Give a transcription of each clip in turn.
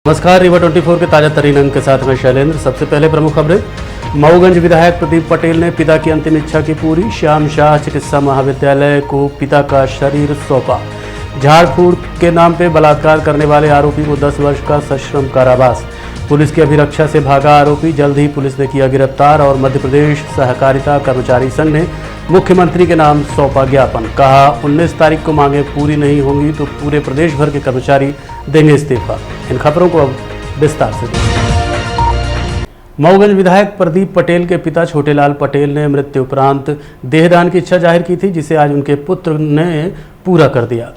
नमस्कार, रीवा 24 के ताजा तरीन अंक के साथ मैं शैलेंद्र। सबसे पहले प्रमुख खबरें। मऊगंज विधायक प्रदीप पटेल ने पिता की अंतिम इच्छा की पूरी। श्याम शाह चिकित्सा महाविद्यालय को पिता का शरीर सौंपा। झाड़ फूक के नाम पर बलात्कार करने वाले आरोपी को 10 वर्ष का सश्रम कारावास। पुलिस की अभिरक्षा से भागा आरोपी, जल्द ही पुलिस ने किया गिरफ्तार। और मध्य प्रदेश सहकारिता कर्मचारी संघ ने मुख्यमंत्री के नाम सौंपा ज्ञापन। कहा 19 तारीख को मांगे पूरी नहीं होंगी तो पूरे प्रदेश भर के कर्मचारी देंगे इस्तीफा। इन खबरों को अब विस्तार से देखें। मऊगंज विधायक प्रदीप पटेल के पिता छोटेलाल पटेल ने मृत्यु उपरांत देहदान की इच्छा जाहिर की थी, जिसे आज उनके पुत्र ने पूरा कर दिया।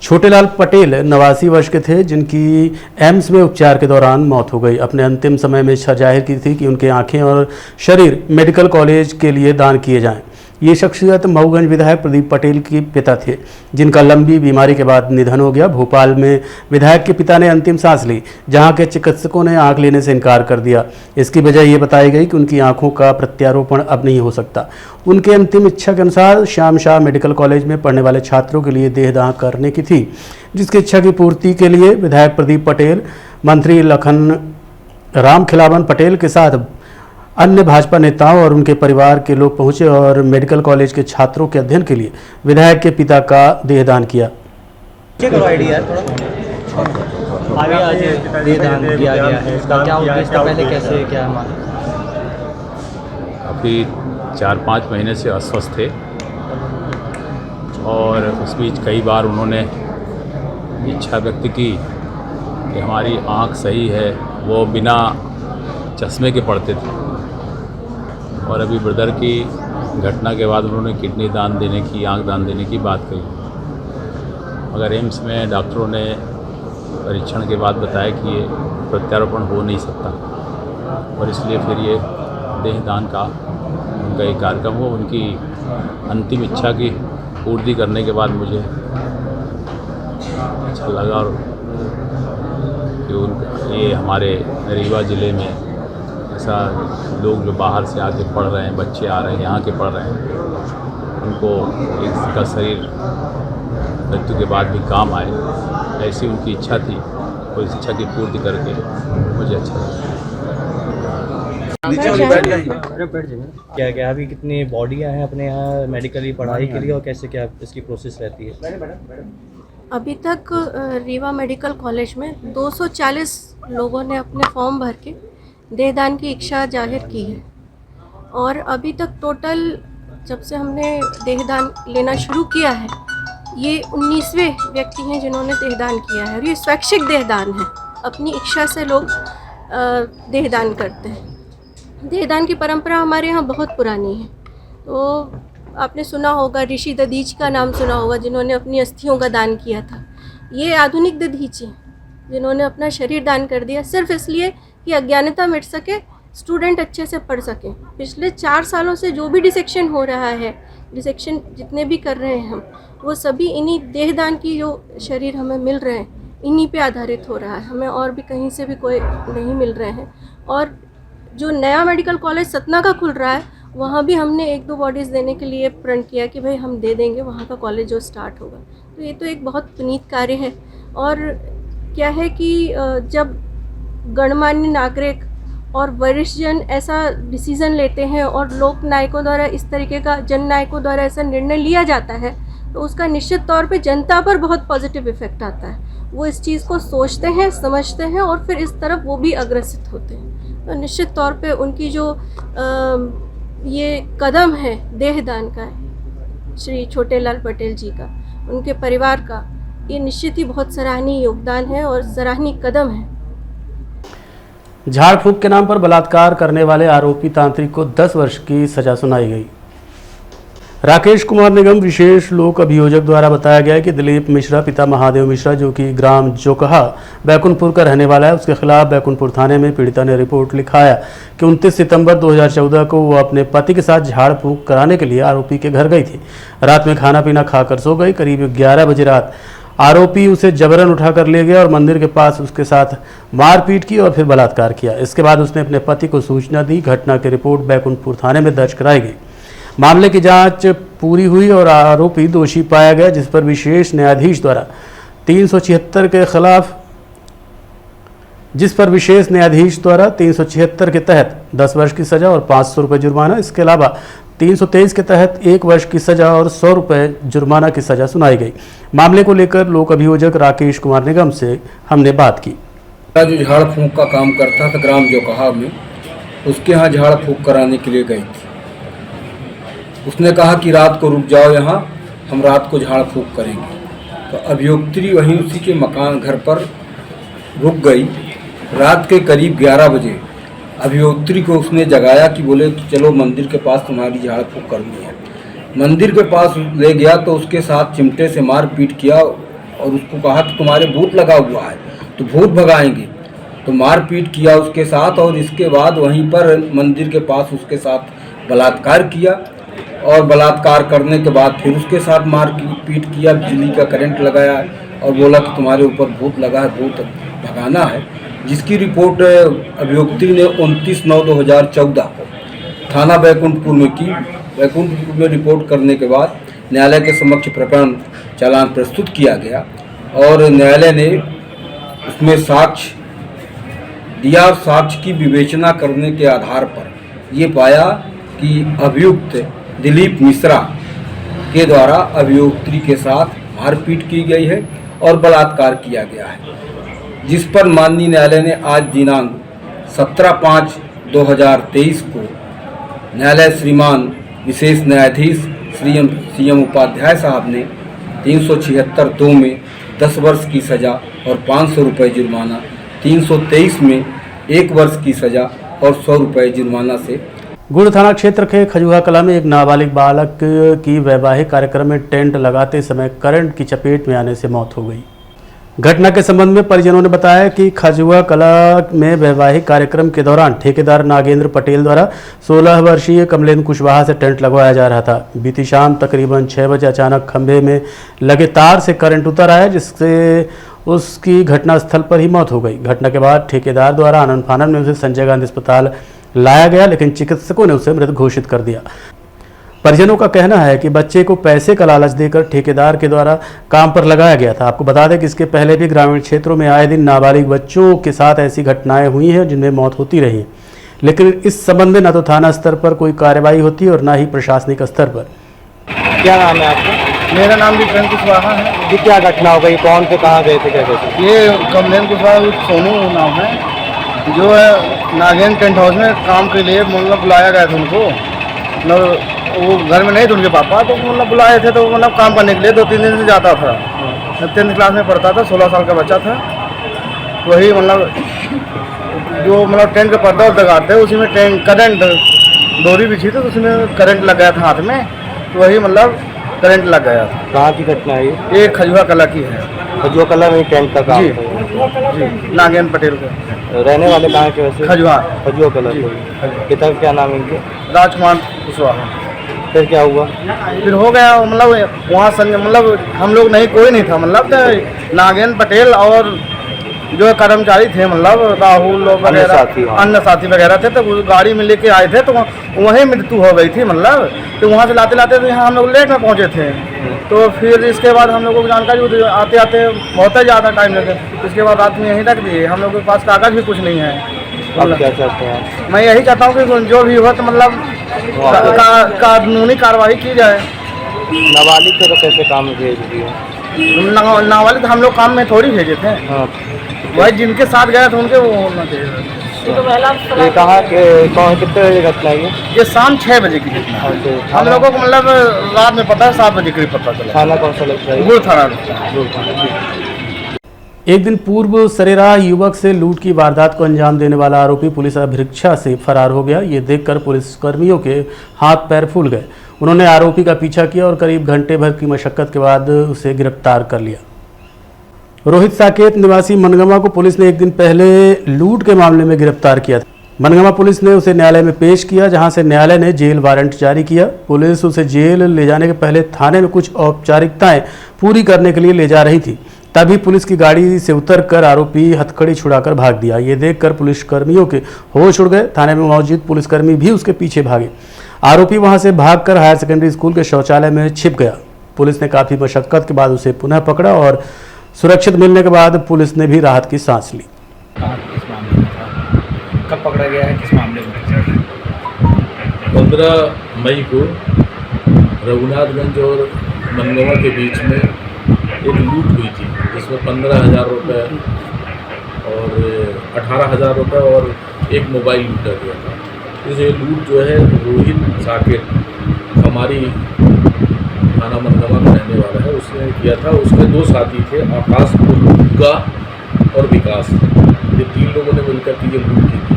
छोटेलाल पटेल 89 वर्ष के थे, जिनकी एम्स में उपचार के दौरान मौत हो गई। अपने अंतिम समय में इच्छा जाहिर की थी कि उनके आंखें और शरीर मेडिकल कॉलेज के लिए दान किए जाएं। ये शख्सियत मऊगंज विधायक प्रदीप पटेल के पिता थे, जिनका लंबी बीमारी के बाद निधन हो गया। भोपाल में विधायक के पिता ने अंतिम सांस ली, जहां के चिकित्सकों ने आंख लेने से इनकार कर दिया। इसकी वजह ये बताई गई कि उनकी आंखों का प्रत्यारोपण अब नहीं हो सकता। उनके अंतिम इच्छा के अनुसार श्याम शाह मेडिकल कॉलेज में पढ़ने वाले छात्रों के लिए देहदान करने की थी, जिसकी इच्छा की पूर्ति के लिए विधायक प्रदीप पटेल, मंत्री लखन राम खिलावन पटेल के साथ अन्य भाजपा नेताओं और उनके परिवार के लोग पहुंचे और मेडिकल कॉलेज के छात्रों के अध्ययन के लिए विधायक के पिता का देहदान किया। आगे आज देहदान किया गया है, इसका क्या उद्देश्य, पहले कैसे क्या माना? अभी 4-5 महीने से अस्वस्थ थे और उस बीच कई बार उन्होंने इच्छा व्यक्त की कि हमारी आँख सही है। वो बिना चश्मे के पढ़ते थे और अभी ब्रदर की घटना के बाद उन्होंने किडनी दान देने की, आँख दान देने की बात कही, मगर एम्स में डॉक्टरों ने परीक्षण के बाद बताया कि ये प्रत्यारोपण हो नहीं सकता और इसलिए फिर ये देहदान का उनका एक कार्यक्रम हो। उनकी अंतिम इच्छा की पूर्ति करने के बाद मुझे अच्छा लगा और कि ये हमारे रीवा ज़िले में ऐसा लोग जो बाहर से आके पढ़ रहे हैं, बच्चे आ रहे हैं यहाँ के पढ़ रहे हैं, उनको इसका शरीर मृत्यु के बाद भी काम आए, ऐसी उनकी इच्छा थी। और इस इच्छा की पूर्ति करके मुझे अच्छा लगा। क्या अभी कितनी बॉडियाँ हैं अपने यहाँ मेडिकली पढ़ाई के लिए और कैसे क्या इसकी प्रोसेस रहती है? अभी तक रीवा मेडिकल कॉलेज में 240 लोगों ने अपने फॉर्म भर के देहदान की इच्छा जाहिर की है और अभी तक टोटल जब से हमने देहदान लेना शुरू किया है ये 19वें व्यक्ति हैं जिन्होंने देहदान किया है। और ये स्वैच्छिक देहदान है, अपनी इच्छा से लोग देहदान करते हैं। देहदान की परंपरा हमारे यहाँ बहुत पुरानी है। तो आपने सुना होगा, ऋषि दधीची का नाम सुना होगा, जिन्होंने अपनी अस्थियों का दान किया था। ये आधुनिक दधीची जिन्होंने अपना शरीर दान कर दिया सिर्फ इसलिए कि अज्ञानता मिट सके, स्टूडेंट अच्छे से पढ़ सकें। पिछले 4 सालों से जो भी डिसेक्शन हो रहा है, डिसेक्शन जितने भी कर रहे हैं हम, वो सभी इन्हीं देहदान की जो शरीर हमें मिल रहे हैं इन्हीं पे आधारित हो रहा है। हमें और भी कहीं से भी कोई नहीं मिल रहे हैं। और जो नया मेडिकल कॉलेज सतना का खुल रहा है वहाँ भी हमने 1-2 बॉडीज़ देने के लिए प्रण किया कि भाई हम दे देंगे वहाँ का कॉलेज जो स्टार्ट होगा। तो ये तो एक बहुत पुनीत कार्य है। और क्या है कि जब गणमान्य नागरिक और वरिष्ठ जन ऐसा डिसीज़न लेते हैं और लोक नायकों द्वारा इस तरीके का, जन नायकों द्वारा ऐसा निर्णय लिया जाता है, तो उसका निश्चित तौर पे जनता पर बहुत पॉजिटिव इफ़ेक्ट आता है। वो इस चीज़ को सोचते हैं, समझते हैं और फिर इस तरफ वो भी अग्रसित होते हैं। तो निश्चित तौर पे उनकी जो ये कदम है देहदान का, श्री छोटेलाल पटेल जी का, उनके परिवार का, ये निश्चित ही बहुत सराहनीय योगदान है और सराहनीय कदम है। झाड़ फूक के नाम पर बलात्कार करने वाले आरोपी तांत्रिक को 10 वर्ष की सजा सुनाई गई। राकेश कुमार निगम विशेष लोक अभियोजक द्वारा बताया गया कि दिलीप मिश्रा पिता महादेव मिश्रा, जो कि ग्राम जोकहा बैकुंठपुर का रहने वाला है, उसके खिलाफ बैकुंठपुर थाने में पीड़िता ने रिपोर्ट लिखाया कि 29 सितंबर 2014 को वो अपने पति के साथ झाड़ फूक कराने के लिए आरोपी के घर गई थी। रात में खाना पीना खाकर सो गई। करीब 11 बजे रात आरोपी उसे जबरन उठाकर ले गया और मंदिर के पास उसके साथ मारपीट की और फिर बलात्कार किया। इसके बाद उसने अपने पति को सूचना दी। घटना की रिपोर्ट बैकुंठपुर थाने में दर्ज कराई गई। मामले की जांच पूरी हुई और आरोपी दोषी पाया गया, जिस पर विशेष न्यायाधीश द्वारा 376 के खिलाफ जिस पर विशेष न्यायाधीश द्वारा 376 के तहत 10 वर्ष की सजा और 500 रुपये जुर्माना, इसके अलावा 323 के तहत 1 वर्ष की सजा और 100 रुपये जुर्माना की सजा सुनाई गई। मामले को लेकर लोक अभियोजक राकेश कुमार निगम से हमने बात की। जो झाड़ फूंक का काम करता था ग्राम जोकहा में, उसके यहाँ झाड़ फूंक कराने के लिए गई थी। उसने कहा कि रात को रुक जाओ यहाँ, हम रात को झाड़ फूंक करेंगे। तो अभियोक्त्री वहीं उसी के मकान घर पर रुक गई। रात के करीब 11 बजे अभियोक्त्री को उसने जगाया कि बोले कि चलो मंदिर के पास तुम्हारी झाड़ फूंक करनी है। मंदिर के पास ले गया तो उसके साथ चिमटे से मार पीट किया और उसको कहा कि तुम्हारे भूत लगा हुआ है तो भूत भगाएंगे। तो मार पीट किया उसके साथ और इसके बाद वहीं पर मंदिर के पास उसके साथ बलात्कार किया और बलात्कार करने के बाद फिर उसके साथ मार पीट किया, बिजली का करंट लगाया और बोला कि तुम्हारे ऊपर भूत लगा है, भूत भगाना है। जिसकी रिपोर्ट अभियोक्त्री ने 29/9/2014 को थाना बैकुंठपुर में की। बैकुंठपुर में रिपोर्ट करने के बाद न्यायालय के समक्ष प्रकरण चालान प्रस्तुत किया गया और न्यायालय ने उसमें साक्ष्य दिया और साक्ष्य की विवेचना करने के आधार पर ये पाया कि अभियुक्त दिलीप मिश्रा के द्वारा अभियोक्त्री के साथ मारपीट की गई है और बलात्कार किया गया है। जिस पर माननीय न्यायालय ने आज दिनांक 17/5/2023 को न्यायालय श्रीमान विशेष न्यायाधीश CM उपाध्याय साहब ने 376(2) में 10 वर्ष की सज़ा और 500 रुपये जुर्माना, 323 में 1 वर्ष की सज़ा और 100 रुपये जुर्माना से। गुड़ थाना क्षेत्र के खजुहा कला में एक नाबालिग बालक की वैवाहिक कार्यक्रम में टेंट लगाते समय करंट की चपेट में आने से मौत हो गई। घटना के संबंध में परिजनों ने बताया कि खजुहा कला में वैवाहिक कार्यक्रम के दौरान ठेकेदार नागेंद्र पटेल द्वारा 16 वर्षीय कमलेंद्र कुशवाहा से टेंट लगवाया जा रहा था। बीती शाम तकरीबन 6 बजे अचानक खंभे में लगे तार से करंट उतर आया, जिससे उसकी घटनास्थल पर ही मौत हो गई। घटना के बाद ठेकेदार द्वारा आनन फानन में उसे संजय गांधी अस्पताल लाया गया, लेकिन चिकित्सकों ने उसे मृत घोषित कर दिया। परिजनों का कहना है कि बच्चे को पैसे का लालच देकर ठेकेदार के द्वारा काम पर लगाया गया था। आपको बता दें कि इसके पहले भी ग्रामीण क्षेत्रों में आए दिन नाबालिग बच्चों के साथ ऐसी घटनाएं हुई हैं जिनमें मौत होती रही, लेकिन इस संबंध में न तो थाना स्तर पर कोई कार्रवाई होती है और न ही प्रशासनिक स्तर पर। क्या नाम है आपका? मेरा नाम भी कमलेंद्र कुशवाहा है। ये क्या घटना हो गई? कौन से कहाँ गए थे, क्या कहते? ये कमलेंद्र कुशवाहा सोनू नाम है, जो है नागेंद्र टेंट हाउस में काम के लिए मतलब बुलाया गया था उनको। मतलब वो घर में नहीं थे उनके पापा, तो मतलब बुलाए थे तो मतलब काम करने के लिए 2-3 दिन से जाता था। 10th क्लास में पढ़ता था, 16 साल का बच्चा था। वही मतलब जो मतलब टेंट का पर्दा लगाते हैं उसी में करंट डोरी बिछी थी, तो उसमें करंट लग गया था हाथ में, तो वही मतलब करंट लग गया था। कहाँ की घटना है ये खजुहा कला की है। खजुहा कला में टेंट का काम जी, नागेंद्र पटेल का। रहने वाले कहाँ के वैसे? खजुहा कला। पिता का क्या नाम है इनके? राजकुमार कुशवाहा। फिर क्या हुआ? फिर हो गया मतलब वहाँ मतलब हम लोग नहीं, कोई नहीं था, मतलब नागेंद्र पटेल और जो कर्मचारी थे, मतलब राहुल वगैरह अन्य साथी वगैरह थे, तो गाड़ी में लेके आए थे, तो वहीं मृत्यु हो गई थी। मतलब तो वहाँ से लाते लाते तो यहाँ हम लोग लेट में पहुँचे थे। तो फिर इसके बाद हम लोगों को जानकारी आते आते बहुत ही ज़्यादा टाइम लगे। इसके बाद रात में यहीं रख दिए। हम लोगों के पास कागज़ भी कुछ नहीं है। अब क्या चाहते हैं? मैं यही चाहता हूँ कि जो भी हो तो मतलब कानूनी कार्रवाई की जाए। नाबालिग से तो कैसे काम भेज दिए? नाबालिग हम लोग काम में थोड़ी भेजे थे। हाँ, भाई जिनके साथ गए थे उनके वो होना चाहिए। ये कहाँ के कौन कितने बजे घटना है? ये शाम 6 बजे की घटना है। हम लोगों को मतलब रात में पता है, 7 बजे करीब पता चला। थाना कौन सा लगता है? गुड़ थाना। एक दिन पूर्व सरेराह युवक से लूट की वारदात को अंजाम देने वाला आरोपी पुलिस अभिरक्षा से फरार हो गया। ये देखकर पुलिस कर्मियों के हाथ पैर फूल गए। उन्होंने आरोपी का पीछा किया और करीब घंटे भर की मशक्कत के बाद उसे गिरफ्तार कर लिया। रोहित साकेत निवासी मनगमा को पुलिस ने एक दिन पहले लूट के मामले में गिरफ्तार किया था। मनगमा पुलिस ने उसे न्यायालय में पेश किया, जहां से न्यायालय ने जेल वारंट जारी किया। पुलिस उसे जेल ले जाने के पहले थाने में कुछ औपचारिकताएं पूरी करने के लिए ले जा रही थी। तभी पुलिस की गाड़ी से उतरकर आरोपी हथकड़ी छुड़ाकर भाग दिया। ये देखकर पुलिसकर्मियों के होश उड़ गए। थाने में मौजूद पुलिसकर्मी भी उसके पीछे भागे। आरोपी वहां से भागकर हायर सेकेंडरी स्कूल के शौचालय में छिप गया। पुलिस ने काफ़ी मशक्कत के बाद उसे पुनः पकड़ा और सुरक्षित मिलने के बाद पुलिस ने भी राहत की सांस ली। कहाँ किस मामले में था, कब पकड़ा गया है, किस मामले में? 15 मई को रघुनाथगंज और मनगवा के बीच में एक लूट हुई थी, जिसमें 15,000 रुपये और 18,000 रुपये और एक मोबाइल लूटा गया था। इस ये लूट जो है रोहित साकेत हमारी थाना मनगवा का रहने वाला है, उसने किया था। उसके 2 साथी थे, आकाश गुप्ता और विकास। ये 3 लोगों ने मिलकर के ये लूट की थी।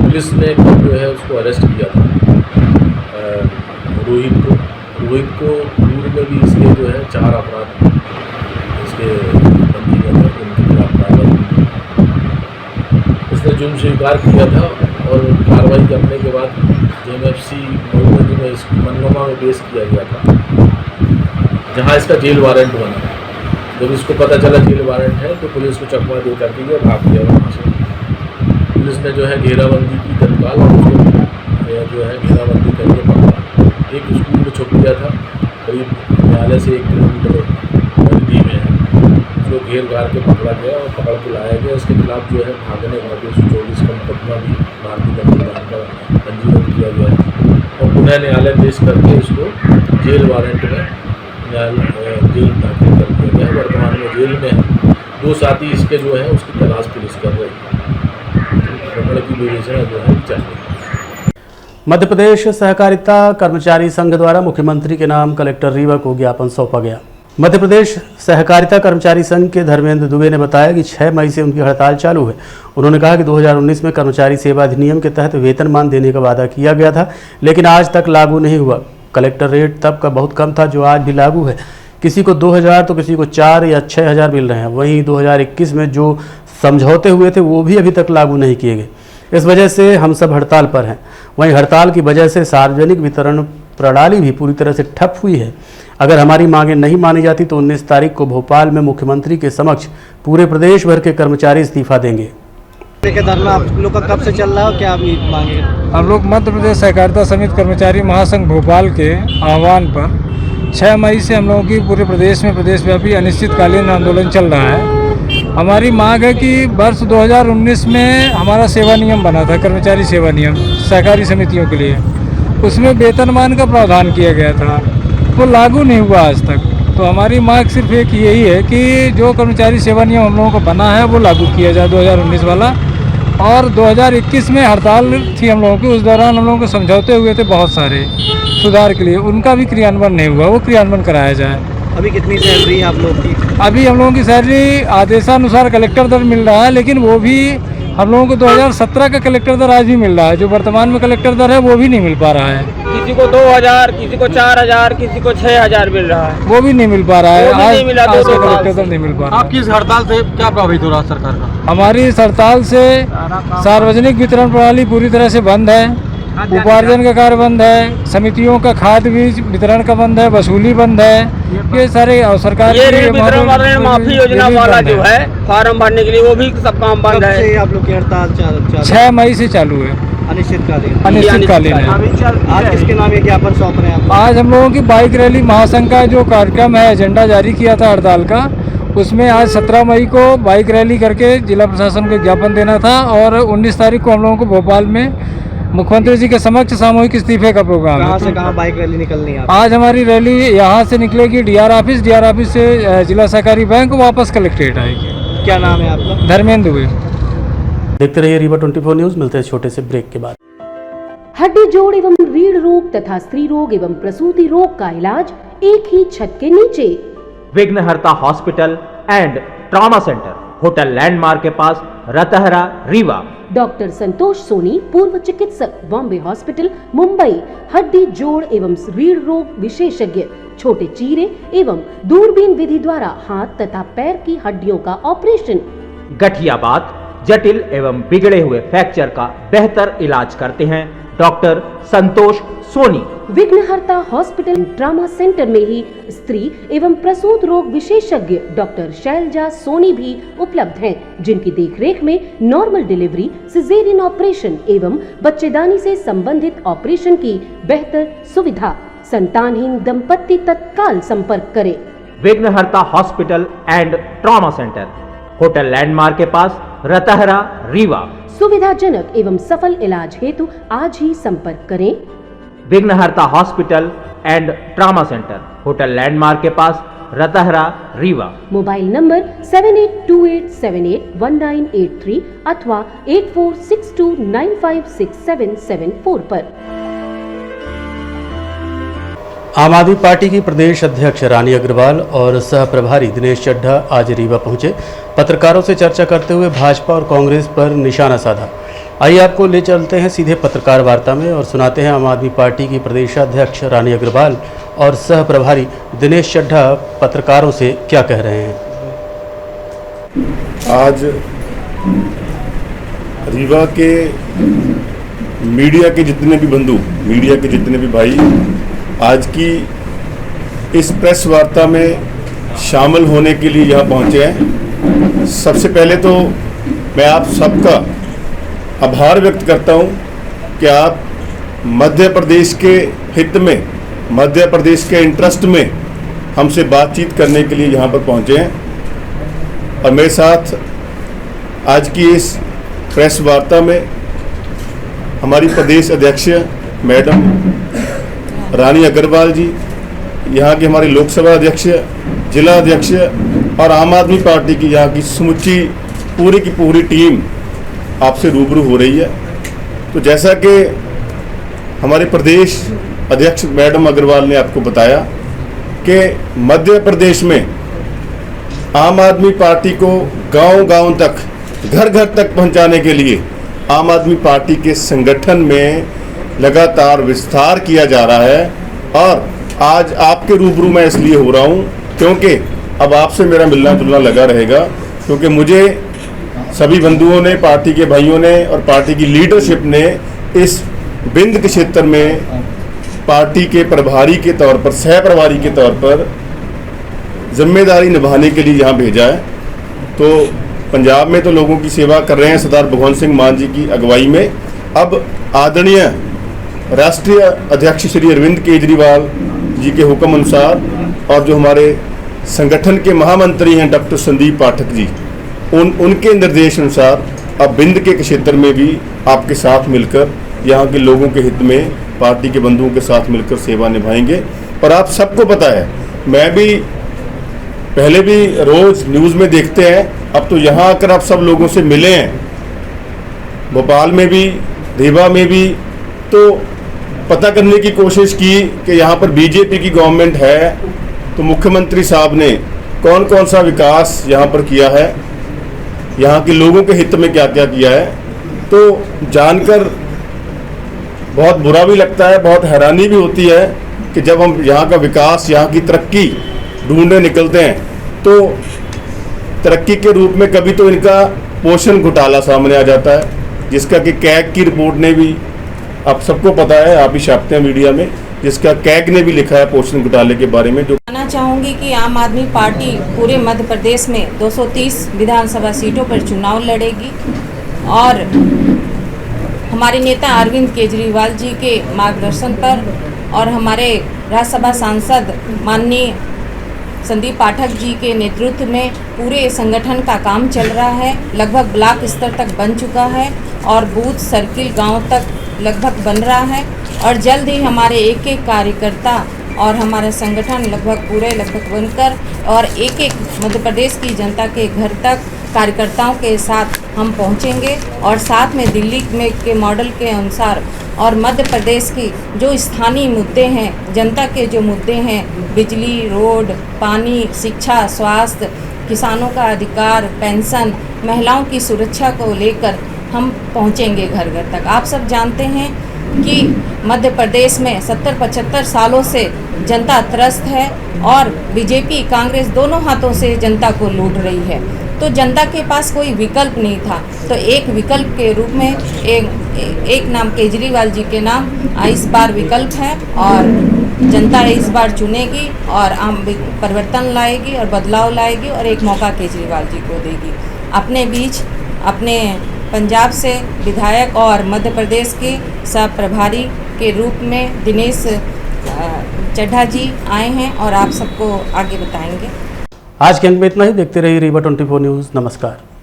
पुलिस ने जो है उसको अरेस्ट किया था, रोहित को पूर्व में भी इसके जो है 4 अपराध इसके पंजीबद्ध है, उनके खिलाफ कार्रवाई हुई। इसने जुर्म स्वीकार किया था और कार्रवाई करने के बाद JMFC मऊगंज में इसको मनगवा में पेश किया गया था, जहां इसका जेल वारंट बना। जब इसको पता चला जेल वारंट है तो पुलिस को चकमा दे करके ये भाग गया वहाँ से। पुलिस ने जो है घेराबंदी की तत्काल, और उसको जो है घेराबंदी करके पकड़ा। एक स्कूल में छुप गया था, करीब न्यायालय से 1 किलोमीटर परिधि में है। उसको घेर घार के पकड़ा गया और पकड़ के लाया गया। इसके खिलाफ जो है भागने का 224 का मुकदमा भी भारतीय दंड विधान का पंजीबद्ध किया गया है और पुनः न्यायालय पेश करके इसको जेल वारंट में जेल दाखिल कर दिया गया है। वर्तमान में जेल में है। 2 साथी इसके जो है उसकी तलाश पुलिस कर रही है। प्रकरण की विवेचना जो है चल रही है। मध्य प्रदेश सहकारिता कर्मचारी संघ द्वारा मुख्यमंत्री के नाम कलेक्टर रीवा को ज्ञापन सौंपा गया। मध्य प्रदेश सहकारिता कर्मचारी संघ के धर्मेंद्र दुबे ने बताया कि 6 मई से उनकी हड़ताल चालू है। उन्होंने कहा कि 2019 में कर्मचारी सेवा अधिनियम के तहत वेतनमान देने का वादा किया गया था, लेकिन आज तक लागू नहीं हुआ। कलेक्टर रेट तब का बहुत कम था, जो आज भी लागू है। किसी को 2,000 तो किसी को 4 या 6,000 मिल रहे हैं। वहीं 2021 में जो समझौते हुए थे वो भी अभी तक लागू नहीं किए गए। इस वजह से हम सब हड़ताल पर हैं। वहीं हड़ताल की वजह से सार्वजनिक वितरण प्रणाली भी पूरी तरह से ठप हुई है। अगर हमारी मांगें नहीं मानी जाती तो 19 तारीख को भोपाल में मुख्यमंत्री के समक्ष पूरे प्रदेश भर के कर्मचारी इस्तीफा देंगे। धरना आप लोग का कब से चल रहा है और क्या आप मांगे? हम लोग मध्य प्रदेश सहकारिता समिति कर्मचारी महासंघ भोपाल के आह्वान पर 6 मई से हम लोगों की पूरे प्रदेश में प्रदेशव्यापी अनिश्चितकालीन आंदोलन चल रहा है। हमारी मांग है कि वर्ष 2019 में हमारा सेवा नियम बना था, कर्मचारी सेवा नियम सहकारी समितियों के लिए, उसमें वेतनमान का प्रावधान किया गया था, वो लागू नहीं हुआ आज तक। तो हमारी मांग सिर्फ एक यही है कि जो कर्मचारी सेवा नियम हम लोगों को बना है वो लागू किया जाए 2019 वाला। और 2021 में हड़ताल थी हम लोगों की, उस दौरान हम लोगों को समझौते हुए थे बहुत सारे सुधार के लिए, उनका भी क्रियान्वयन नहीं हुआ, वो क्रियान्वयन कराया जाए। अभी कितनी सैलरी है आप लोग की? अभी हम लोगों की सैलरी आदेशानुसार कलेक्टर दर मिल रहा है, लेकिन वो भी हम लोगों को 2017 का कलेक्टर दर आज भी मिल रहा है। जो वर्तमान में कलेक्टर दर है वो भी नहीं मिल पा रहा है। किसी को 2,000, किसी को 4,000, किसी को 6,000 मिल रहा है, वो भी नहीं मिल पा रहा है। आज दो कलेक्टर दर नहीं मिल पा रहा है। आपकी इस हड़ताल से क्या प्रभावित हो रहा है सरकार का? हमारी इस हड़ताल से सार्वजनिक वितरण प्रणाली पूरी तरह से बंद है, उपार्जन का कार्य बंद है, समितियों का खाद बीज वितरण का बंद है, वसूली बंद है, ये सारे सरकार ये ऋण वितरण वाला माफी योजना वाला जो है फार्म भरने के लिए वो भी सब काम बंद है। आप लोग की हड़ताल 6 मई से चालू है, अनिश्चितकालीन है। आज किसके नाम ये ज्ञापन सौंप रहे हैं? आज हम लोगों की बाइक रैली महासंघ का जो कार्यक्रम है, एजेंडा जारी किया था हड़ताल का, उसमें आज 17 मई को बाइक रैली करके जिला प्रशासन को ज्ञापन देना था और 19 तारीख को हम लोगों को भोपाल में मुख्यमंत्री जी के समक्ष सामूहिक इस्तीफे का प्रोग्राम है। कहाँ से कहाँ बाइक रैली निकलनी है? आज हमारी रैली यहाँ से निकलेगी डीआर ऑफिस से जिला सहकारी बैंक वापस कलेक्ट्रेट आएगी। क्या नाम है आपका? धर्मेंद्र दुबे। देखते रहिए रीवा 24 न्यूज। मिलते हैं छोटे से ब्रेक के बाद। हड्डी जोड़ एवं रीढ़ रोग तथा स्त्री रोग एवं प्रसूति रोग का इलाज एक ही छत के नीचे। विघ्नहर्ता hospital and trauma centre, hotel landmark के पास, रतहरा, रीवा। डॉक्टर संतोष सोनी, पूर्व चिकित्सक, बॉम्बे हॉस्पिटल, मुंबई। हड्डी जोड़ एवं रीढ़ रोग विशेषज्ञ, छोटे चीरे एवं दूरबीन विधि द्वारा हाथ तथा पैर की हड्डियों का ऑपरेशन। गठियाबात, जटिल एवं बिगड़े हुए फ्रैक्चर का बेहतर इलाज करते हैं डॉक्टर संतोष सोनी। विघ्नहर्ता हॉस्पिटल ट्रॉमा सेंटर में ही स्त्री एवं प्रसूत रोग विशेषज्ञ डॉक्टर शैलजा सोनी भी उपलब्ध हैं, जिनकी देखरेख में नॉर्मल डिलीवरी, सिजेरियन ऑपरेशन एवं बच्चेदानी से संबंधित ऑपरेशन की बेहतर सुविधा। संतानहीन दंपत्ति तत्काल संपर्क करें। विघ्नहर्ता hospital and trauma centre, hotel landmark के पास, रतहरा रीवा। सुविधाजनक एवं सफल इलाज हेतु आज ही संपर्क करें। विघ्नहर्ता hospital and trauma centre, hotel landmark के पास, रतहरा रीवा। मोबाइल नंबर 7828781983 अथवा 8462956774 पर। आम आदमी पार्टी की प्रदेश अध्यक्ष रानी अग्रवाल और सह प्रभारी दिनेश चड्ढा आज रीवा पहुंचे। पत्रकारों से चर्चा करते हुए भाजपा और कांग्रेस पर निशाना साधा। आइए आपको ले चलते हैं सीधे पत्रकार वार्ता में और सुनाते हैं आम आदमी पार्टी की प्रदेशाध्यक्ष रानी अग्रवाल और सह प्रभारी दिनेश चड्ढा पत्रकारों से क्या कह रहे हैं। आज रीवा के मीडिया के जितने भी बंधु, मीडिया के जितने भी भाई आज की इस प्रेस वार्ता में शामिल होने के लिए यहाँ पहुँचे हैं। सबसे पहले तो मैं आप सबका आभार व्यक्त करता हूँ कि आप मध्य प्रदेश के हित में, मध्य प्रदेश के इंटरेस्ट में हमसे बातचीत करने के लिए यहाँ पर पहुँचे हैं। और मेरे साथ आज की इस प्रेस वार्ता में हमारी प्रदेश अध्यक्ष मैडम रानी अग्रवाल जी, यहाँ के हमारे लोकसभा अध्यक्ष, जिला अध्यक्ष और आम आदमी पार्टी की यहाँ की समुची पूरी की पूरी टीम आपसे रूबरू हो रही है। तो जैसा कि हमारे प्रदेश अध्यक्ष मैडम अग्रवाल ने आपको बताया कि मध्य प्रदेश में आम आदमी पार्टी को गांव-गांव तक, घर-घर तक पहुंचाने के लिए आम आदमी पार्टी के संगठन में लगातार विस्तार किया जा रहा है। और आज आपके रूबरू में इसलिए हो रहा हूं क्योंकि अब आपसे मेरा मिलना जुलना लगा रहेगा, क्योंकि मुझे सभी बंधुओं ने, पार्टी के भाइयों ने और पार्टी की लीडरशिप ने इस बिंद के क्षेत्र में पार्टी के प्रभारी के तौर पर, सह प्रभारी के तौर पर जिम्मेदारी निभाने के लिए यहाँ भेजा है। तो पंजाब में तो लोगों की सेवा कर रहे हैं सरदार भगवंत सिंह मान जी की अगुवाई में। अब आदरणीय राष्ट्रीय अध्यक्ष श्री अरविंद केजरीवाल जी के हुक्म अनुसार और जो हमारे संगठन के महामंत्री हैं डॉक्टर संदीप पाठक जी, उनके निर्देश अनुसार अब बिंद के क्षेत्र में भी आपके साथ मिलकर यहाँ के लोगों के हित में पार्टी के बंधुओं के साथ मिलकर सेवा निभाएंगे। और आप सबको पता है, मैं भी पहले भी रोज न्यूज़ में देखते हैं, अब तो यहाँ आकर आप सब लोगों से मिले हैं, भोपाल में भी, रीवा में भी, तो पता करने की कोशिश की कि यहाँ पर बीजेपी की गवर्नमेंट है तो मुख्यमंत्री साहब ने कौन कौन सा विकास यहाँ पर किया है, यहाँ के लोगों के हित में क्या क्या किया है। तो जानकर बहुत बुरा भी लगता है, बहुत हैरानी भी होती है कि जब हम यहाँ का विकास, यहाँ की तरक्की ढूंढने निकलते हैं तो तरक्की के रूप में कभी तो इनका पोषण घोटाला सामने आ जाता है, जिसका कि कैग की रिपोर्ट ने भी, आप सबको पता है, आप ही छापते हैं मीडिया में, जिसका कैग ने भी लिखा है पोषण घोटाले के बारे में। जो कहना चाहूँगी कि आम आदमी पार्टी पूरे मध्य प्रदेश में 230 विधानसभा सीटों पर चुनाव लड़ेगी और हमारे नेता अरविंद केजरीवाल जी के मार्गदर्शन पर और हमारे राज्यसभा सांसद माननीय संदीप पाठक जी के नेतृत्व में पूरे संगठन का काम चल रहा है। लगभग ब्लॉक स्तर तक बन चुका है और बूथ सर्किल गांव तक लगभग बन रहा है और जल्द ही हमारे एक एक कार्यकर्ता और हमारा संगठन लगभग बनकर और एक एक मध्य प्रदेश की जनता के घर तक कार्यकर्ताओं के साथ हम पहुंचेंगे और साथ में दिल्ली में के मॉडल के अनुसार और मध्य प्रदेश की जो स्थानीय मुद्दे हैं, जनता के जो मुद्दे हैं, बिजली, रोड, पानी, शिक्षा, स्वास्थ्य, किसानों का अधिकार, पेंशन, महिलाओं की सुरक्षा को लेकर हम पहुंचेंगे घर घर तक। आप सब जानते हैं कि मध्य प्रदेश में 70-75 सालों से जनता त्रस्त है और बीजेपी कांग्रेस दोनों हाथों से जनता को लूट रही है। तो जनता के पास कोई विकल्प नहीं था, तो एक विकल्प के रूप में एक नाम केजरीवाल जी के नाम इस बार विकल्प है और जनता इस बार चुनेगी और परिवर्तन लाएगी और बदलाव लाएगी और एक मौका केजरीवाल जी को देगी। अपने बीच अपने पंजाब से विधायक और मध्य प्रदेश के सह प्रभारी के रूप में दिनेश चड्ढा जी आए हैं और आप सबको आगे बताएंगे। आज के अंक में इतना ही। देखते रहिए रीवा 24 न्यूज़। नमस्कार।